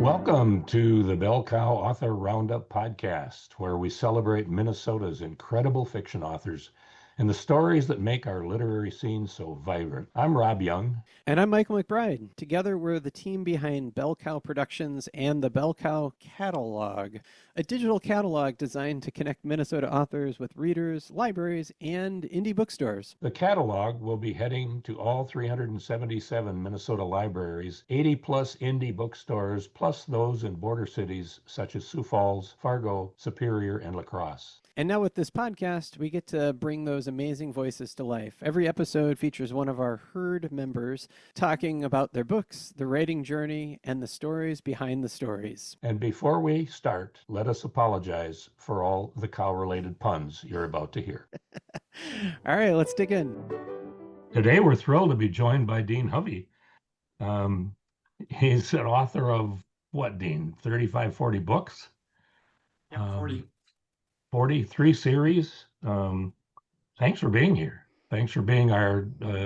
Welcome to the Bell Cow Author Roundup podcast, where we celebrate Minnesota's incredible fiction authors and the stories that make our literary scene so vibrant. I'm Rob Jung. And I'm Michael MacBride. Together, we're the team behind Bell Cow Productions and the Bell Cow Catalog, a digital catalog designed to connect Minnesota authors with readers, libraries, and indie bookstores. The catalog will be heading to all 377 Minnesota libraries, 80 plus indie bookstores, plus those in border cities such as Sioux Falls, Fargo, Superior, and La Crosse. And now with this podcast, we get to bring those amazing voices to life. Every episode features one of our herd members talking about their books, their writing journey, and the stories behind the stories. And before we start, let us apologize for all the cow-related puns you're about to hear. All right, let's dig in. Today, we're thrilled to be joined by Dean Hovey. He's an author of what, Dean? 35, 40 books? Yeah, 40. 43 series. Thanks for being here. Thanks for being our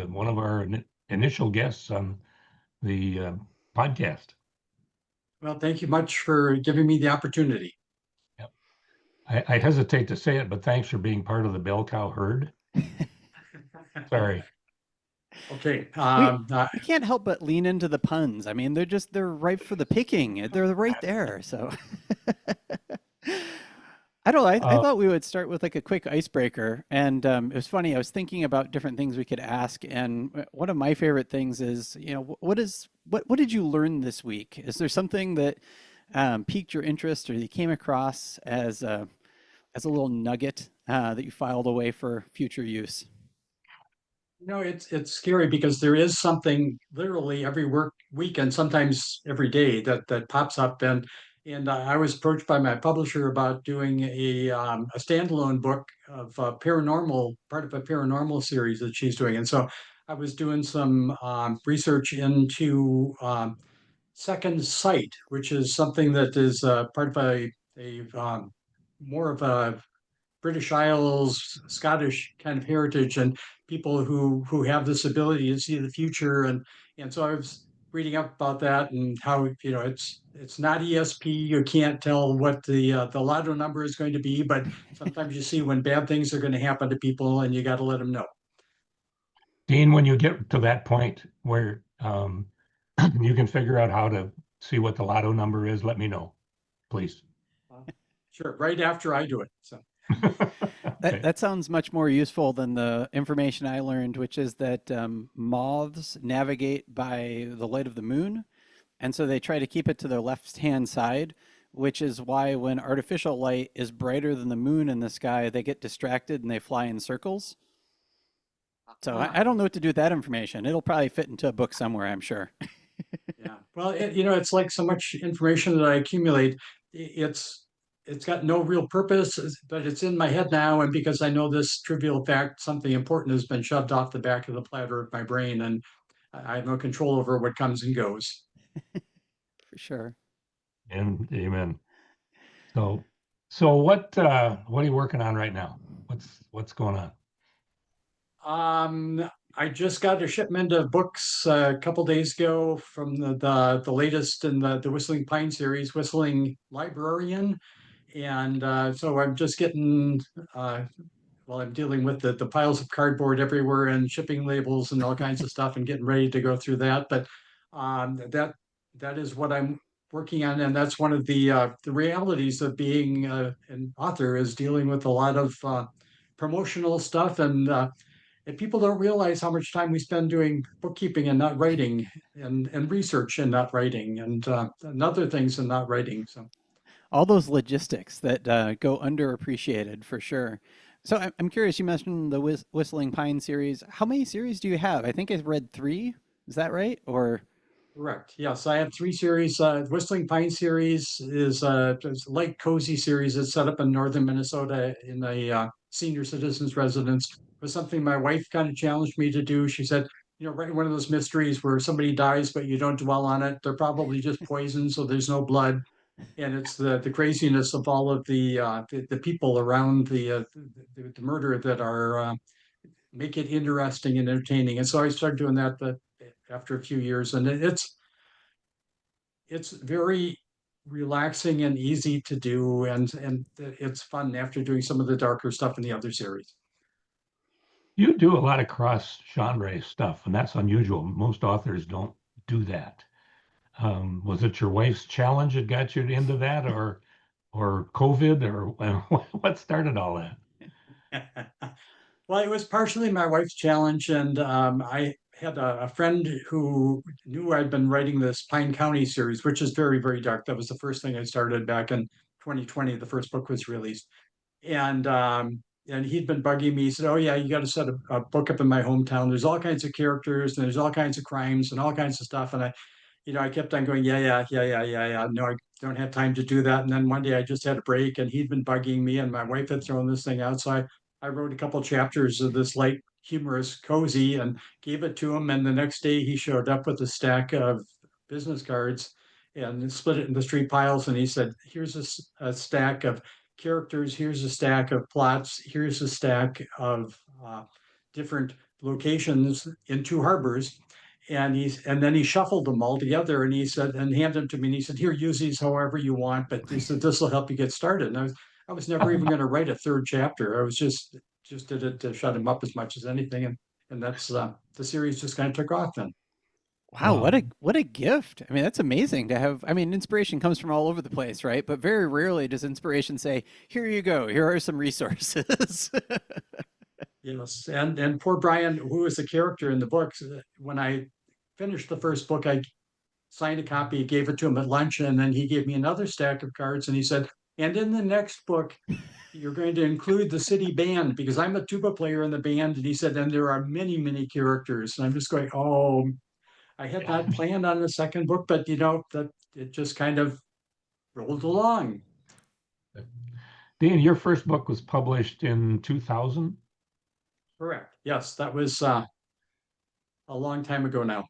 one of our initial guests on the podcast. Well, thank you much for giving me the opportunity. Yep. I hesitate to say it, but thanks for being part of the Bell Cow herd. Sorry. Okay. We can't help but lean into the puns. I mean, they're ripe for the picking. They're right there. So I don't know. I thought we would start with like a quick icebreaker. And it was funny. I was thinking about different things we could ask. And one of my favorite things is, what did you learn this week? Is there something that piqued your interest or you came across as a little nugget that you filed away for future use? It's scary because there is something literally every week and sometimes every day that pops up. And I was approached by my publisher about doing a standalone book of part of a paranormal series that she's doing. And so I was doing some research into Second Sight, which is something that is part of a more of a British Isles, Scottish kind of heritage, and people who have this ability to see the future, and so I was reading up about that and how it's not ESP. You can't tell what the lotto number is going to be, but sometimes you see when bad things are going to happen to people, and you got to let them know. Dean, when you get to that point where you can figure out how to see what the lotto number is, let me know, please. Sure, right after I do it. So. Okay. That sounds much more useful than the information I learned, which is that moths navigate by the light of the moon. And so they try to keep it to their left-hand side, which is why when artificial light is brighter than the moon in the sky, they get distracted and they fly in circles. So I don't know what to do with that information. It'll probably fit into a book somewhere, I'm sure. Yeah. Well, it's like so much information that I accumulate. It's got no real purpose, but it's in my head now. And because I know this trivial fact, something important has been shoved off the back of the platter of my brain, and I have no control over what comes and goes. For sure. And amen. So what are you working on right now? What's going on? I just got a shipment of books a couple days ago from the latest in the Whistling Pine series, Whistling Librarian. And so I'm just getting, I'm dealing with the piles of cardboard everywhere and shipping labels and all kinds of stuff and getting ready to go through that. But that is what I'm working on. And that's one of the realities of being an author, is dealing with a lot of promotional stuff. And people don't realize how much time we spend doing bookkeeping and not writing, and research and not writing, and other things and not writing. So. All those logistics that go underappreciated for sure. So I'm curious, you mentioned the Whistling Pine series. How many series do you have? I think I read 3. Is that right? Or Correct. Yes, I have 3 series. Whistling Pine series is it's a light cozy series that's set up in northern Minnesota in a senior citizens residence. It was something my wife kind of challenged me to do. She said, write one of those mysteries where somebody dies, but you don't dwell on it. They're probably just poisoned, so there's no blood. And it's the craziness of all of the people around the murder that are make it interesting and entertaining. And so I started doing that after a few years, and it's very relaxing and easy to do, and it's fun after doing some of the darker stuff in the other series. You do a lot of cross genre stuff, and that's unusual. Most authors don't do that. Was it your wife's challenge that got you into that, or COVID, or what started all that? Well, it was partially my wife's challenge, and I had a friend who knew I'd been writing this Pine County series, which is very, very dark. That was the first thing I started back in 2020. The first book was released, and he'd been bugging me. He said, "Oh yeah, you got to set a book up in my hometown. There's all kinds of characters, and there's all kinds of crimes and all kinds of stuff." And I kept on going, yeah. No, I don't have time to do that. And then one day I just had a break, and he'd been bugging me, and my wife had thrown this thing out. So I wrote a couple chapters of this light, humorous, cozy, and gave it to him. And the next day he showed up with a stack of business cards and split it into three piles. And he said, "Here's a stack of characters. Here's a stack of plots. Here's a stack of different locations in two harbors." And then he shuffled them all together, and he said, and handed them to me, and he said, "Here, use these however you want, but he said this will help you get started." And I was never even going to write a third chapter. I was just did it to shut him up as much as anything, and that's the series just kind of took off then. Wow, Wow. what a gift. I mean, that's amazing to have. I mean, inspiration comes from all over the place, right? But very rarely does inspiration say, "Here you go. Here are some resources." Yes, and poor Brian, who was the character in the books, when I finished the first book, I signed a copy, gave it to him at lunch, and then he gave me another stack of cards, and he said, "And in the next book, you're going to include the city band because I'm a tuba player in the band." And he said, "And there are many, many characters." And I'm just going, "Oh, I had Yeah. not planned on the second book, but that it just kind of rolled along." Dean, your first book was published in 2000? Correct. Yes, that was a long time ago now.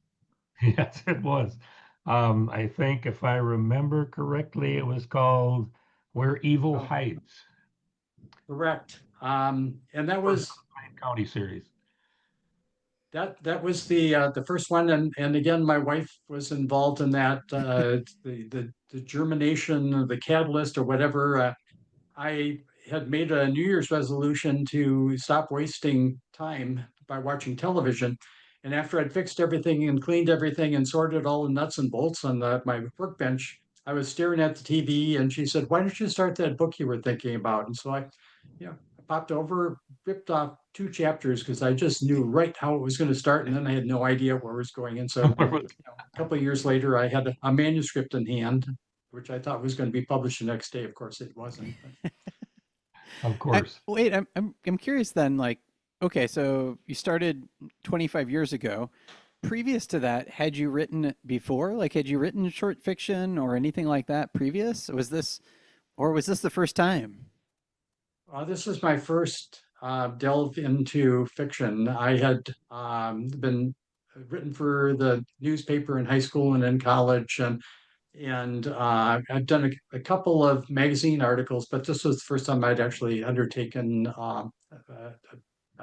Yes, it was. I think if I remember correctly, it was called Where Evil Oh, Hides. correct. And that First was Pine County series. that was the first one, and again, my wife was involved in that. The germination, the catalyst, or whatever. I had made a New Year's resolution to stop wasting time by watching television. And after I'd fixed everything and cleaned everything and sorted all the nuts and bolts on my workbench, I was staring at the TV, and she said, "Why don't you start that book you were thinking about?" And so I popped over, ripped off two chapters because I just knew right how it was going to start. And then I had no idea where it was going. And so a couple of years later, I had a manuscript in hand, which I thought was going to be published the next day. Of course, it wasn't. But Of course. Wait, I'm curious then. Like, okay, so you started 25 years ago. Previous to that, had you written before? Like, had you written short fiction or anything like that previous? Was this the first time? this was my first delve into fiction. I had been written for the newspaper in high school and in college, and I've done a couple of magazine articles, but this was the first time I'd actually undertaken a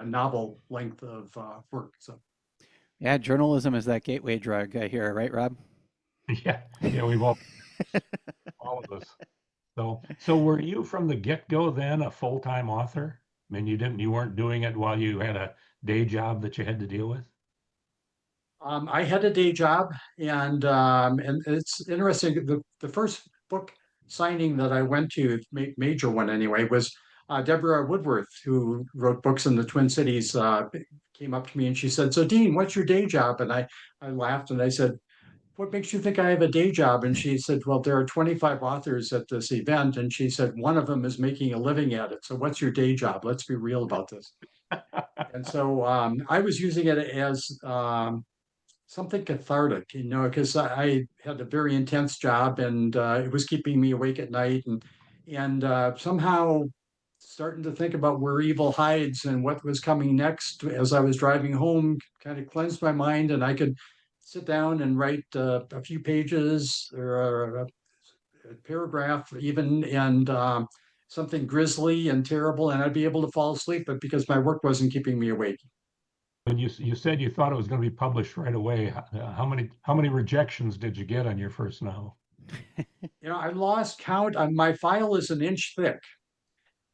novel length of work. So Yeah, journalism is that gateway drug, I hear, right, Rob? Yeah, yeah, we've all of us. So were you from the get-go then a full-time author? I mean, you weren't doing it while you had a day job that you had to deal with? I had a day job, and it's interesting. The first book signing that I went to, major one anyway, was Deborah Woodworth, who wrote books in the Twin Cities. Came up to me and she said, "So Dean, what's your day job?" And I laughed and I said, "What makes you think I have a day job?" And she said, "Well, there are 25 authors at this event," and she said, "One of them is making a living at it. So what's your day job? Let's be real about this." And so I was using it as something cathartic, because I had a very intense job, and it was keeping me awake at night, and somehow starting to think about where evil hides and what was coming next as I was driving home kind of cleansed my mind, and I could sit down and write a few pages or a paragraph even, and something grisly and terrible, and I'd be able to fall asleep, but because my work wasn't keeping me awake. When you said you thought it was going to be published right away, how many rejections did you get on your first novel? I lost count. My file is an inch thick,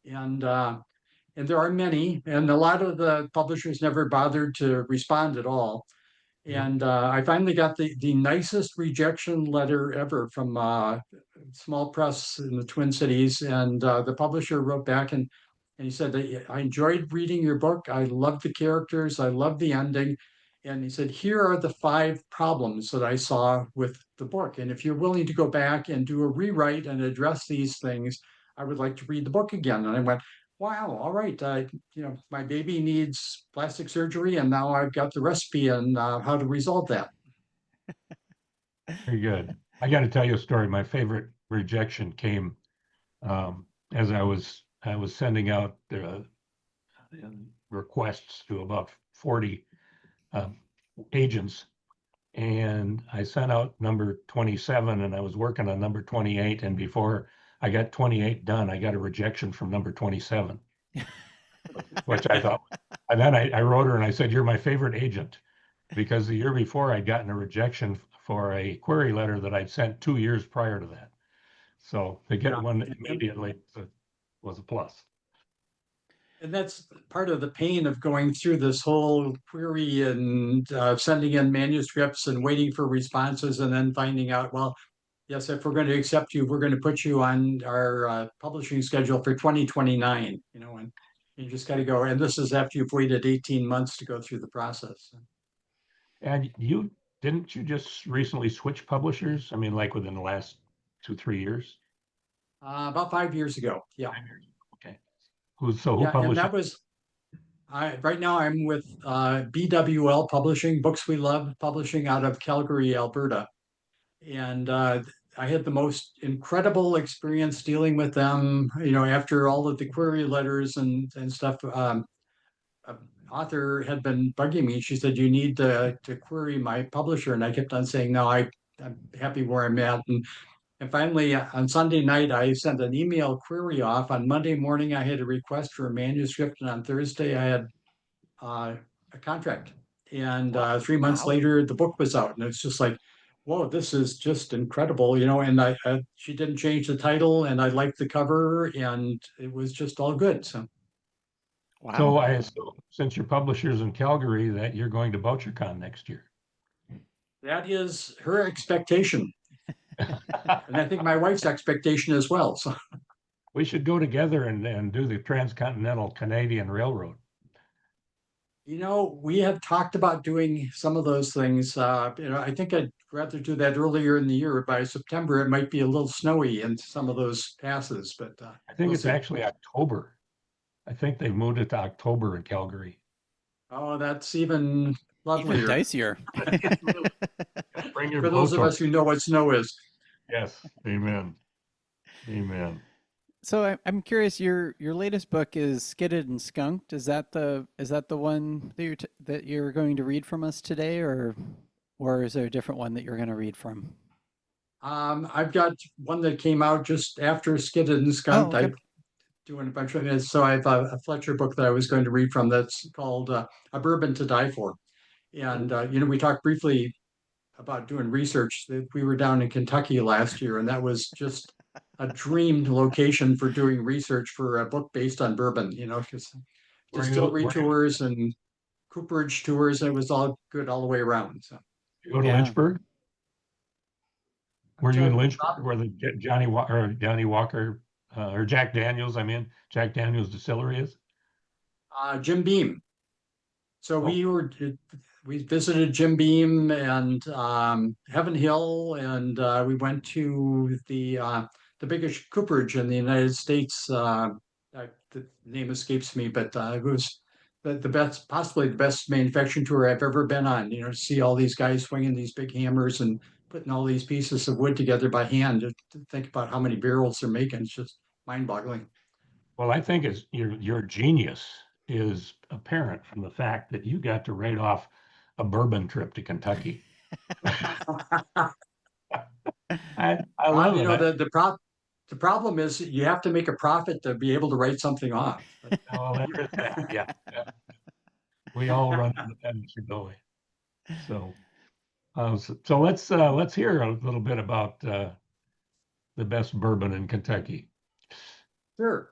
and there are many, and a lot of the publishers never bothered to respond at all. Yep. And I finally got the nicest rejection letter ever from small press in the Twin Cities. And the publisher wrote back and he said, I enjoyed reading your book. I loved the characters. I loved the ending. And he said, here are the 5 problems that I saw with the book. And if you're willing to go back and do a rewrite and address these things, I would like to read the book again. And I went, wow, all right. My baby needs plastic surgery, and now I've got the recipe and how to resolve that. Very good. I got to tell you a story. My favorite rejection came as I was sending out requests to about 40 agents, and I sent out number 27, and I was working on number 28, and before I got 28 done, I got a rejection from number 27, which I thought. And then I wrote her and I said, "You're my favorite agent," because the year before I'd gotten a rejection for a query letter that I'd sent 2 years prior to that. So to get one immediately was a plus. And that's part of the pain of going through this whole query and sending in manuscripts and waiting for responses and then finding out, well, yes, if we're going to accept you, we're going to put you on our publishing schedule for 2029, and you just got to go. And this is after you've waited 18 months to go through the process. And didn't you just recently switch publishers? I mean, like within the last 2-3 years? About 5 years ago. Yeah. 5 years. Okay. Who Yeah, and published that was right now I'm with BWL Publishing, Books We Love Publishing out of Calgary, Alberta. And I had the most incredible experience dealing with them, after all of the query letters and stuff. Author had been bugging me. She said, you need to query my publisher. And I kept on saying, no, I'm happy where I'm at. And finally, on Sunday night, I sent an email query off. On Monday morning, I had a request for a manuscript. And on Thursday, I had a contract. And 3 months later, the book was out. And it's just like, whoa, this is just incredible, and she didn't change the title, and I liked the cover, and it was just all good. So So I assume, since your publisher's in Calgary, that you're going to BoucherCon next year. that is her expectation. And I think my wife's expectation as well. So we should go together and do the Transcontinental Canadian Railroad. We have talked about doing some of those things. I think I'd rather do that earlier in the year. By September, it might be a little snowy in some of those passes, but I think it's actually October. I think they've moved it to October in Calgary. Oh, that's even lovelier. Even dicier. Bring your For those of us who know what snow is. Yes. Amen. Amen. So I'm curious. Your latest book is Skidded and Skunked. Is that the one that you're going to read from us today, or is there a different one that you're going to read from? I've got one that came out just after Skidded and Skunked. Oh, okay. I'm doing a bunch of it. So I have a Fletcher book that I was going to read from that's called A Bourbon to Die For. And, we talked briefly about doing research. We were down in Kentucky last year, and that was just a dream location for doing research for a book based on bourbon, because distillery tours and cooperage tours. It was all good all the way around. So you go to Lynchburg? Were you in Lynchburg where the Johnny Walker or Jack Daniels, Jack Daniels Distillery is? Jim Beam. So we visited Jim Beam and Heaven Hill, and we went to the biggest cooperage in the United States. The name escapes me, but it was the best, possibly the best manufacturing tour I've ever been on. To see all these guys swinging these big hammers and putting all these pieces of wood together by hand. To think about how many barrels they're making, it's just mind-boggling. Well, I think your genius is apparent from the fact that you got to write off a bourbon trip to Kentucky. I love it. The problem is you have to make a profit to be able to write something off. Oh, yeah. We all run independently, don't we? So let's hear a little bit about the best bourbon in Kentucky? Sure.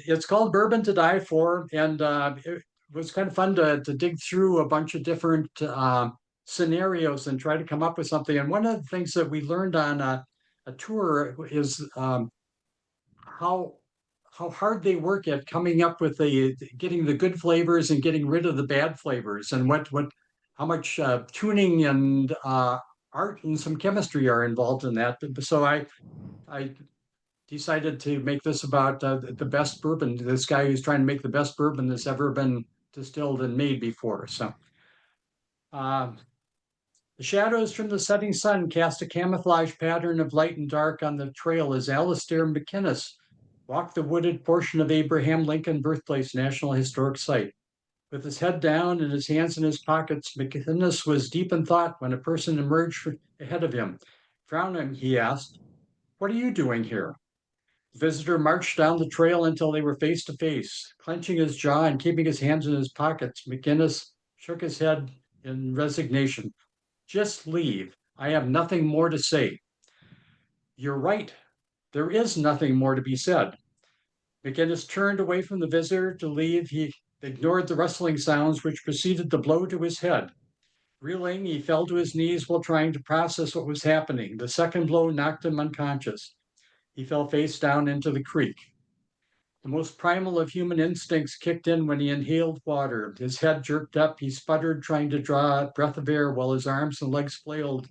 It's called Bourbon to Die For, and it was kind of fun to dig through a bunch of different scenarios and try to come up with something. And one of the things that we learned on a tour is how how hard they work at coming up with the getting the good flavors and getting rid of the bad flavors, and what how much tuning and art and some chemistry are involved in that. So I decided to make this about the best bourbon. This guy who's trying to make the best bourbon that's ever been distilled and made before. So uh, the shadows from the setting sun cast a camouflage pattern of light and dark on the trail as Alastair McInnes walked the wooded portion of Abraham Lincoln Birthplace National Historic Site. With his head down and his hands in his pockets, McInnes was deep in thought when a person emerged ahead of him. Frowning, he asked, "What are you doing here?" The visitor marched down the trail until they were face to face. Clenching his jaw and keeping his hands in his pockets, McInnes shook his head in resignation. "Just leave. I have nothing more to say." "You're right. There is nothing more to be said." McInnes turned away from the visitor to leave. He ignored the rustling sounds which preceded the blow to his head. Reeling, he fell to his knees while trying to process what was happening. The second blow knocked him unconscious. He fell face down into the creek. The most primal of human instincts kicked in when he inhaled water. His head jerked up. He sputtered, trying to draw a breath of air while his arms and legs flailed.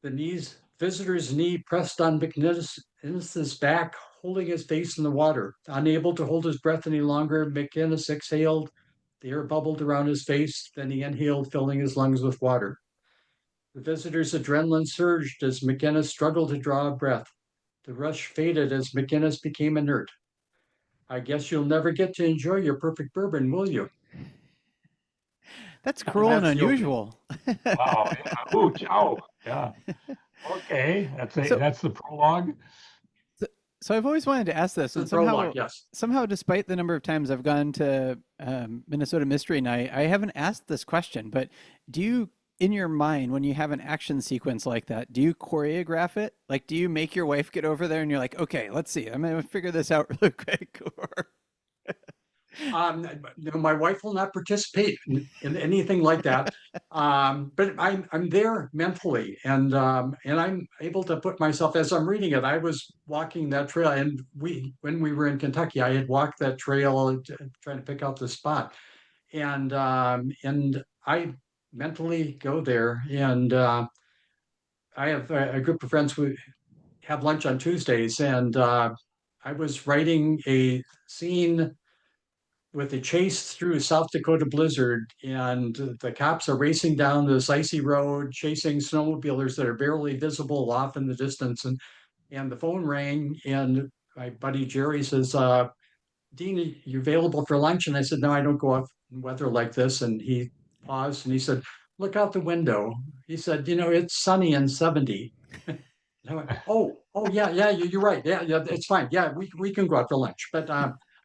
The visitor's knee pressed on McInnes's back, holding his face in the water. Unable to hold his breath any longer, McInnes exhaled. The air bubbled around his face. Then he inhaled, filling his lungs with water. The visitor's adrenaline surged as McInnes struggled to draw a breath. The rush faded as McInnes became inert. "I guess you'll never get to enjoy your perfect bourbon, will you?" That's cruel and That's the opening. unusual. Wow. Yeah. Ooh, chow. Yeah. Okay. So, That's the prologue. so, so I've always wanted to ask this, The and prologue, yes. somehow, despite the number of times I've gone to Minnesota Mystery Night, I haven't asked this question. But do you, in your mind, when you have an action sequence like that, do you choreograph it? Like, do you make your wife get over there and you're like, okay, let's see, I'm gonna figure this out really quick, or My wife will not participate in anything like that, but I'm there mentally, and I'm able to put myself as I'm reading it. I was walking that trail, and when we were in Kentucky, I had walked that trail trying to pick out the spot, and I mentally go there, and I have a group of friends who have lunch on Tuesdays, and I was writing a scene with a chase through a South Dakota blizzard, and the cops are racing down this icy road, chasing snowmobilers that are barely visible off in the distance. And the phone rang, and my buddy Jerry says, "Dean, you available for lunch?" And I said, "No, I don't go out in weather like this." And he paused and he said, "Look out the window." He said, "It's sunny and 70." And I went, "Oh, yeah, yeah, you're right. Yeah, yeah, it's fine. Yeah, we can go out for lunch." But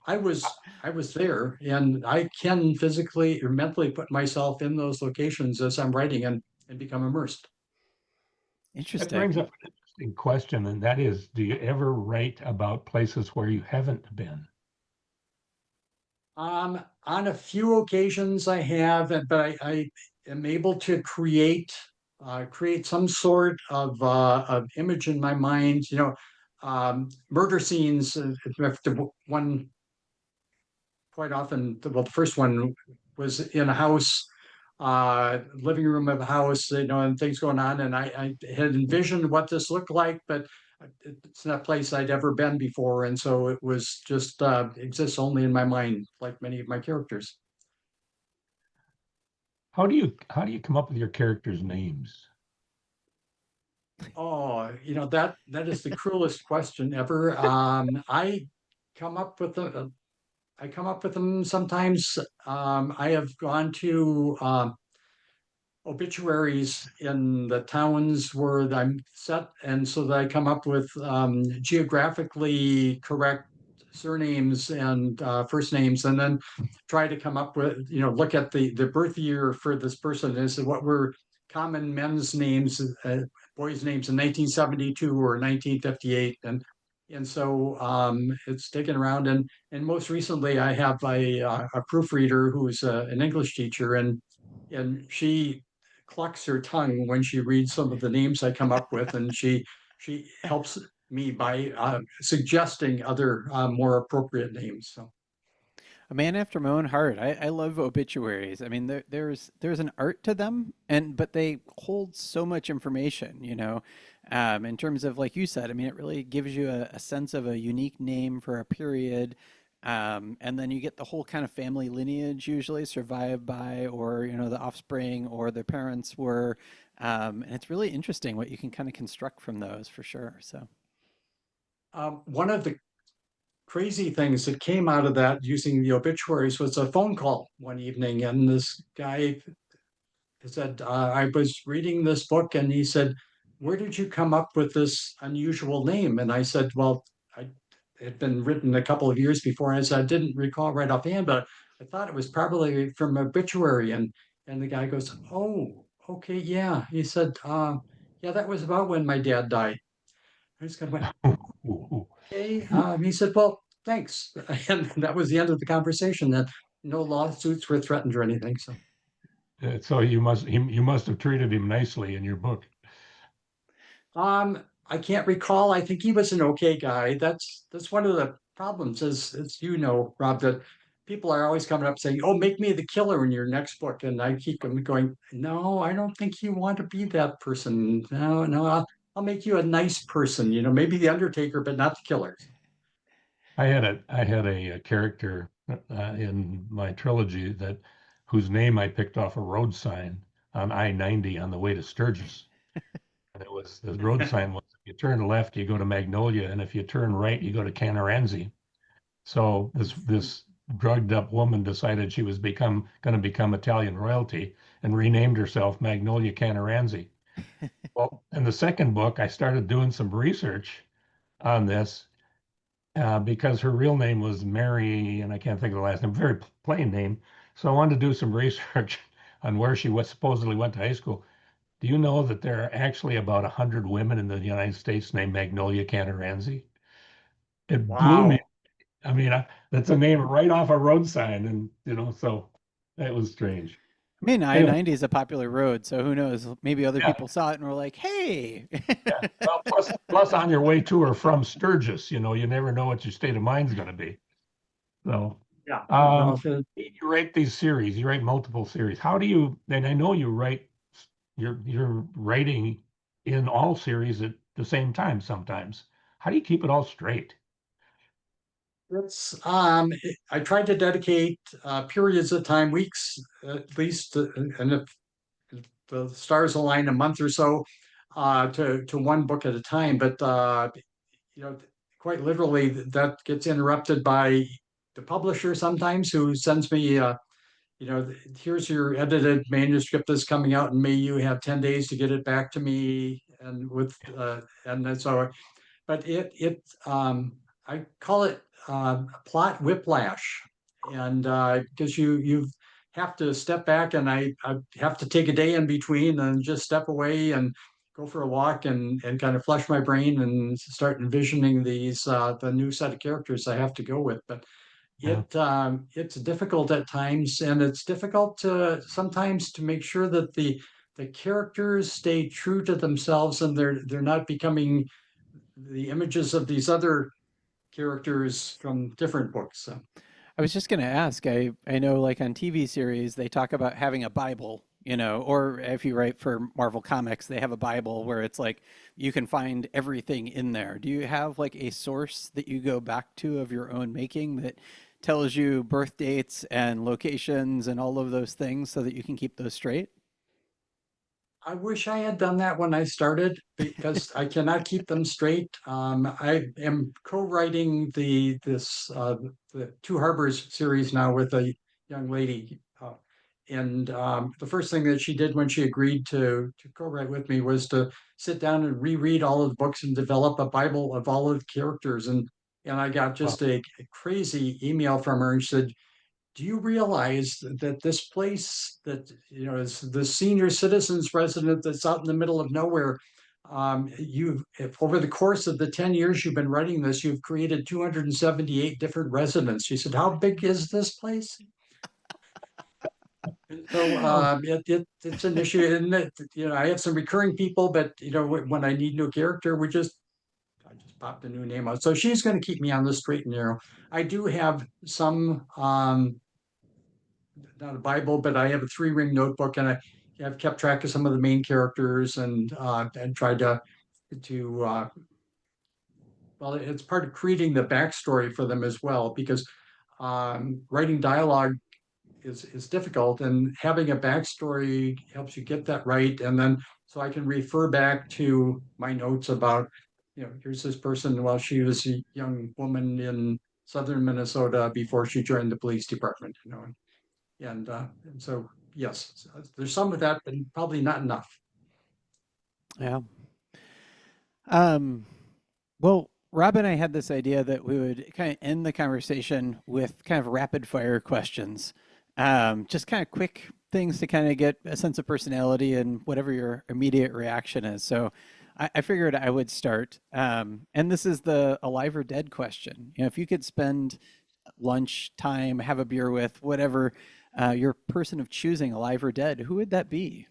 I was there, and I can physically or mentally put myself in those locations as I'm writing and become immersed. That interesting. brings up an interesting question, and that is, do you ever write about places where you haven't been? On a few occasions I have, but I am able to create some sort of image in my mind. Murder scenes. The one quite often, well, the first one was in a house, living room of a house, and things going on. And I had envisioned what this looked like, but it's not a place I'd ever been before. And so it was just exists only in my mind, like many of my characters. How do you come up with your characters' names? Oh, that is the cruelest question ever. Come up with them. I come up with them sometimes. I have gone to obituaries in the towns where I'm set, and so that I come up with geographically correct surnames and first names, and then try to come up with, look at the birth year for this person. Is what were common men's names boys' names in 1972 or 1958, and so it's taken around. And most recently, I have a proofreader who's an English teacher, and she clucks her tongue when she reads some of the names I come up with, and she helps me by suggesting other more appropriate names. So. A man after my own heart. I love obituaries. I mean, there's an art to them, but they hold so much information, in terms of, like you said. I mean, it really gives you a sense of a unique name for a period, and then you get the whole kind of family lineage usually survived by, or the offspring or their parents were, and it's really interesting what you can kind of construct from those for sure. So. One of the crazy things that came out of that using the obituaries was a phone call one evening, and this guy said, I was reading this book, and he said, where did you come up with this unusual name? And I said, well, I had been written a couple of years before. And I said, I didn't recall right offhand, but I thought it was probably from obituary. And the guy goes, oh, okay, yeah. He said, yeah, that was about when my dad died. I just kind of went, okay. He said, well, thanks. And that was the end of the conversation. That no lawsuits were threatened or anything. So. So you must have treated him nicely in your book. I can't recall. I think he was an okay guy. That's one of the problems, as you know, Rob, that people are always coming up saying, "Oh, make me the killer in your next book," and I keep going, "No, I don't think you want to be that person. No, no, I'll make you a nice person. Maybe the Undertaker, but not the killer." I had a character in my trilogy whose name I picked off a road sign on I-90 on the way to Sturgis. And the road sign was, if you turn left, you go to Magnolia, and if you turn right, you go to Canaranzi. So this drugged up woman decided she was going to become Italian royalty and renamed herself Magnolia Canaranzi. Well, in the second book, I started doing some research on this because her real name was Mary, and I can't think of the last name, very plain name. So I wanted to do some research on where she supposedly went to high school. Do you know that there are actually about 100 women in the United States named Magnolia Canaranzi? It blew me. Wow. I mean, that's a name right off a road sign, and so that was strange. I mean, Anyway, I-90 is a popular road, so who knows? Maybe other yeah, people saw it and were like, "Hey." yeah. Well, plus on your way to or from Sturgis, you never know what your state of mind's going to be. So, Yeah. No, um, you write these series, you write multiple series. How do you? And I know you write, you're writing in all series at the same time sometimes. How do you keep it all straight? it's I tried to dedicate periods of time, weeks at least, and if the stars align, a month or so, to one book at a time. But you know, quite literally, that gets interrupted by the publisher sometimes, who sends me, here's your edited manuscript that's coming out in May. You have 10 days to get it back to me, and so, but I call it plot whiplash, and because you have to step back, and I have to take a day in between and just step away and go for a walk, and kind of flush my brain and start envisioning the new set of characters I have to go with. But Yeah. it's difficult at times, and it's difficult to sometimes to make sure that the characters stay true to themselves, and they're not becoming the images of these other characters from different books. So. I was just going to ask. I know, like on TV series, they talk about having a Bible, or if you write for Marvel Comics, they have a Bible where it's like you can find everything in there. Do you have like a source that you go back to of your own making that tells you birth dates and locations and all of those things so that you can keep those straight? I wish I had done that when I started, because I cannot keep them straight. I am co-writing the Two Harbors series now with a young lady, and the first thing that she did when she agreed to co-write with me was to sit down and reread all of the books and develop a Bible of all of the characters. And I got Well, just a crazy email from her, and she said, do you realize that this place that is the senior citizens resident that's out in the middle of nowhere, if over the course of the 10 years you've been writing this, you've created 278 different residents. She said, how big is this place? So Oh, it's an issue, and I have some recurring people, but when I need new character, I just popped a new name out. So she's going to keep me on the straight and narrow. I do have some not a Bible, but I have a three-ring notebook, and I've kept track of some of the main characters and tried to well, it's part of creating the backstory for them as well, because writing dialogue is difficult, and having a backstory helps you get that right. And then so I can refer back to my notes about, here's this person while she was a young woman in southern Minnesota before she joined the police department, and so yes, there's some of that, but probably not enough. Yeah. Um, well, Rob and I had this idea that we would kind of end the conversation with kind of rapid fire questions. Just kind of quick things to kind of get a sense of personality and whatever your immediate reaction is. So I figured I would start. And this is the alive or dead question. If you could spend lunch time, have a beer with, whatever, your person of choosing, alive or dead, who would that be?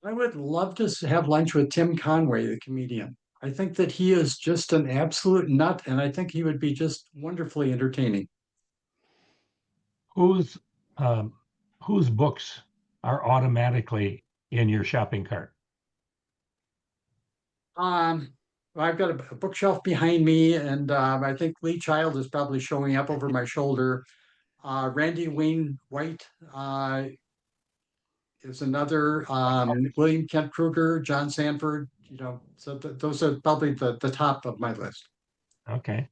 I would love to have lunch with Tim Conway, the comedian. I think that he is just an absolute nut, and I think he would be just wonderfully entertaining. whose um, whose books are automatically in your shopping cart? Um, I've got a bookshelf behind me, and I think Lee Child is probably showing up over my shoulder. Randy Wayne White is another. William Kent Kruger, John Sanford. So those are probably the top of my list. Okay.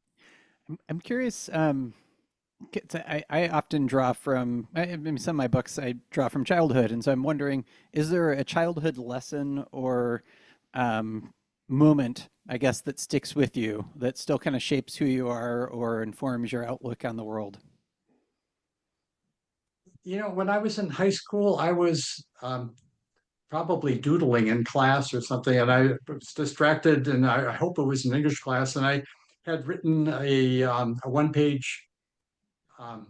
I'm curious. I often draw from, I mean, some of my books I draw from childhood. And so I'm wondering, is there a childhood lesson or um, moment, I guess, that sticks with you that still kind of shapes who you are or informs your outlook on the world? When I was in high school, I was probably doodling in class or something, and I was distracted, and I hope it was an English class, and I had written a one-page um,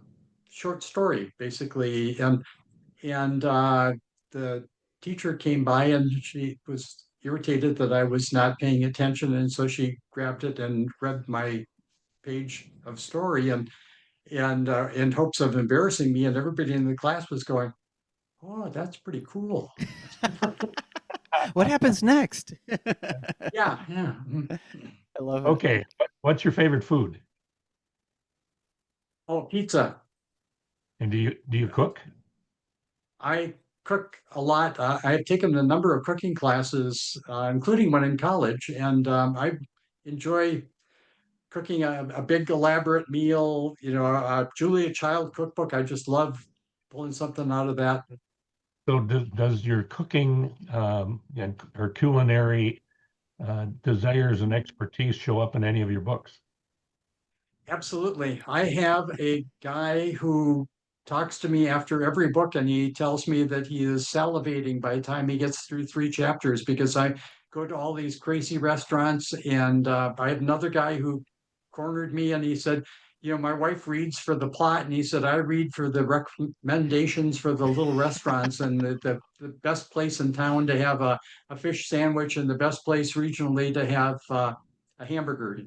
short story, basically, and the teacher came by, and she was irritated that I was not paying attention, and so she grabbed it and read my page of story, and in hopes of embarrassing me, and everybody in the class was going, "Oh, that's pretty cool." What happens next? Yeah, yeah. I love it. Okay. What's your favorite food? Oh, pizza. And do you cook? I cook a lot. I've taken a number of cooking classes, including one in college, and I enjoy cooking a big elaborate meal. A Julia Child cookbook. I just love pulling something out of that. So does your cooking and or culinary desires and expertise show up in any of your books? Absolutely. I have a guy who talks to me after every book, and he tells me that he is salivating by the time he gets through three chapters, because I go to all these crazy restaurants. And I have another guy who cornered me, and he said, my wife reads for the plot, and he said, I read for the recommendations for the little restaurants, and the best place in town to have a fish sandwich, and the best place regionally to have a hamburger.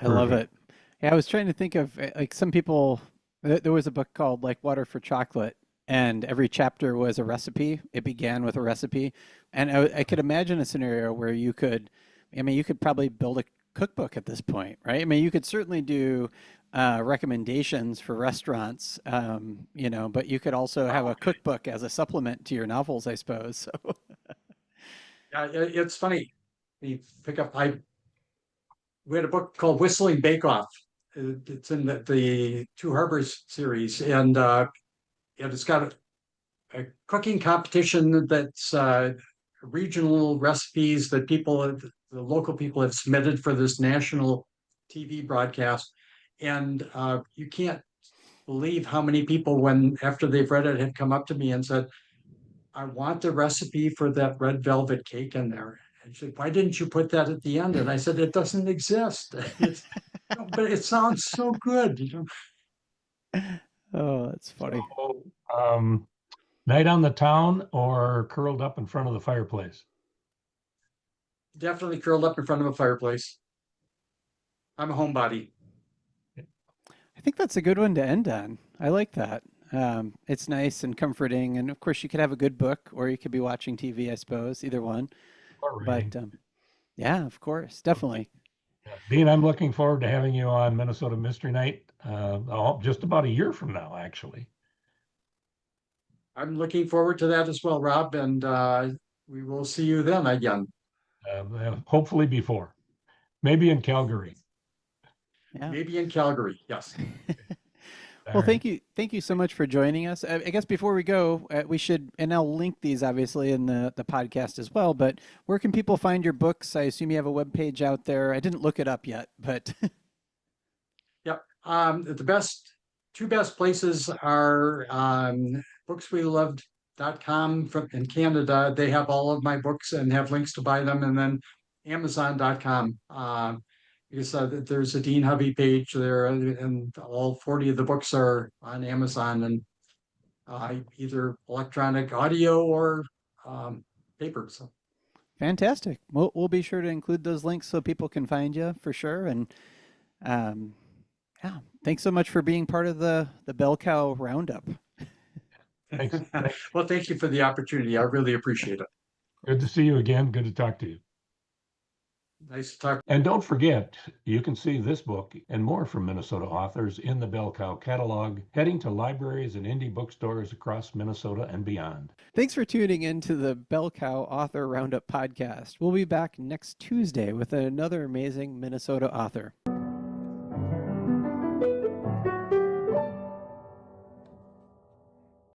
I love Perfect. it. Yeah, I was trying to think of like some people. There was a book called like Water for Chocolate, and every chapter was a recipe. It began with a recipe, and I could imagine a scenario where you could, I mean, you could probably build a cookbook at this point, right? I mean, you could certainly do recommendations for restaurants, but you could also have a cookbook as a supplement to your novels, I suppose. So, It's funny. You pick up. We had a book called Whistling Bake Off. It's in the Two Harbors series, and it's got a cooking competition that's regional recipes that the local people have submitted for this national TV broadcast, and you can't believe how many people, when after they've read it, have come up to me and said, I want the recipe for that red velvet cake in there. And she said, why didn't you put that at the end? And I said, it doesn't exist. It's, but it sounds so good. Oh, that's funny. So, night on the town or curled up in front of the fireplace? Definitely curled up in front of a fireplace. I'm a homebody. I think that's a good one to end on. I like that. It's nice and comforting, and of course, you could have a good book, or you could be watching TV, I suppose, either one. Or But reading? yeah, of course, definitely. Yeah. Dean, I'm looking forward to having you on Minnesota Mystery Night just about a year from now, actually. I'm looking forward to that as well, Rob, and we will see you then again. Hopefully before, maybe in Calgary. Yeah. Maybe in Calgary. Yes. All Well, right. thank you so much for joining us. I guess before we go, we should, and I'll link these obviously in the podcast as well. But where can people find your books? I assume you have a web page out there. I didn't look it up yet, but Yep. The two best places are booksweloved.com from in Canada. They have all of my books and have links to buy them, and then Amazon.com. Because there's a Dean Hovey page there, and all 40 of the books are on Amazon and either electronic audio or paper. So fantastic. We'll be sure to include those links so people can find you for sure. And um, yeah, thanks so much for being part of the Bell Cow Roundup. Thanks. well, thank you for the opportunity. I really appreciate it. Good to see you again. Good to talk to you. Nice to talk. And don't forget, you can see this book and more from Minnesota authors in the Bell Cow catalog, heading to libraries and indie bookstores across Minnesota and beyond. Thanks for tuning in to the Bell Cow Author Roundup podcast. We'll be back next Tuesday with another amazing Minnesota author.